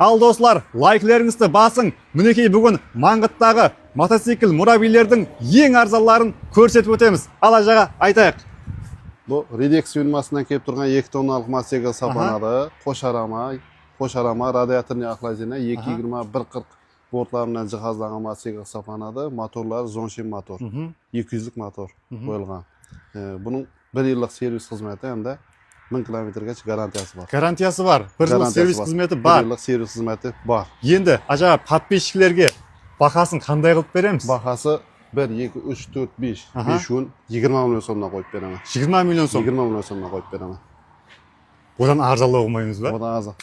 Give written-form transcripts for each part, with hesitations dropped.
Ал достар, лайклеріңізді басың. Мінекей бүгін Маңғыттағы мотоцикл мұрабилердің ең арзанларын көрсетіп өтеміз. Ал ажаға айтайық. Бұл редекс үйірмасынан келіп тұрған 2 тонналық мотоцикл сапанады. Қошарама радиаторный охлаждение 220-140 бортларынан жиһазланған мотоцикл сапанады. Моторлары Zonshim мотор. 200-лік мотор қойылған. Бұның 1 yıllık servis қызметі әмді 1000 километргече гарантиясы бар. Гарантиясы бар. 1 yıllık сервис қызметі бар. 1 yıllık сервис қызметі бар. Енді ажаға подписчиктерге бақасын қандай қылып береміз? Бағасы 1, 2, 3, 4, 5. 5 күн 20 миллион сомына қойып беремін. 20 миллион сом. 20 миллион сомына қойып беремін. Одан арзанлау қылмаймыз ба? Одан азы.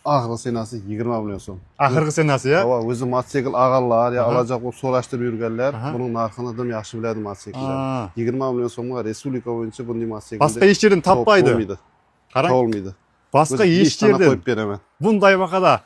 Ақырғы сенасы 20 миллион сом. Ақырғы сенасы, я? Өзі мотоцикл ағалар, алажақ болып сораштырып жүргенлер, бұның нарқыны дым яқшы біледі мотоциклдар. 20 миллион сомға республика бойынша бұндай мотоциклді басқа еш жерден таппайды. Табылмайды. Басқа еш жерден бұндай бағада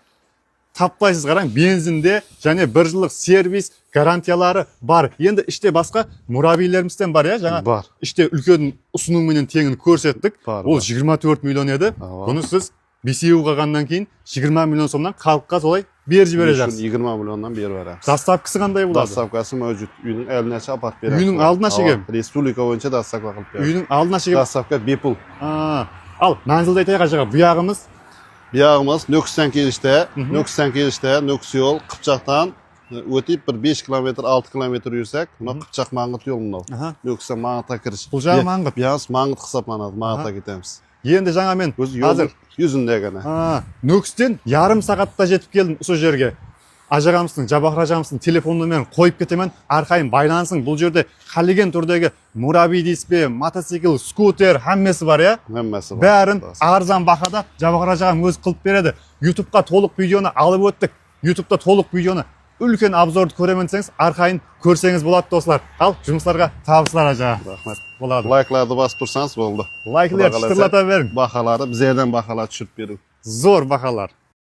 таппайсыз. Қараң, бензинде және 1 жылдық сервис гарантиялары бар. Енді іште басқа мұрабилерімізден бар, я? Жаңа бар. Іште үлкен ұсынуменен теңін көрсеттік. Ол 24 миллион еді. Бұны сіз бесеу қалғаннан кейін 20 миллион сомнан халыққа солай беріп жібере жатсыз. 20 миллионнан беріп береміз. Доставкасы қандай болады? Доставкасы мөжүт. Үйдің әліне апарып береміз. Үйдің алдына шегем. Республика бойынша доставка қылып береміз. Үйдің алдына шегем. Доставка бепул. Ал мәнзілді айтайық ажаға, бұяғымыз? Бұяғымыз Нөкістен келіште, Нөкіс жол, Қыпчақтан өтіп бір 5 километр, 6 километр жүрсек, мұна Қыпчақ Маңғыт жол мынау. Нөкістен Маңғытқа кіріш. Бұл жағы Маңғыт? Бұяғымыз Маңғыт қысапlanады, Маңғытқа кетеміз. Енді жаңа мен қазір жүзінде ғана. Нөкістен ярым сағатта жетіп келдім осы жерге. Ажағамыздың, Жабақыр ажағамыздың телефонымен қойып кетемен, арқайын байланысың. Бұл жерде қалеген түрдегі мураби дейспе, мотоцикл, скутер, әммесі бар, я? Әммесі бар. Бәрін арзан бақада Жабақыр ажағам өз қылып береді. YouTube-қа толық видеоны алып өттік. YouTube-та толық видеоны үлкен обзорды көремін десеңіз, арқайын көрсеңіз болады достар. Ал жұмыстарға табыстар ажаға. Рахмет. Болады. Лайкларды басып тұрсаңыз болды. Лайклер шытырлата берің. Бағалары, біздерден бағалар түсіріп беру. Зор бағалар.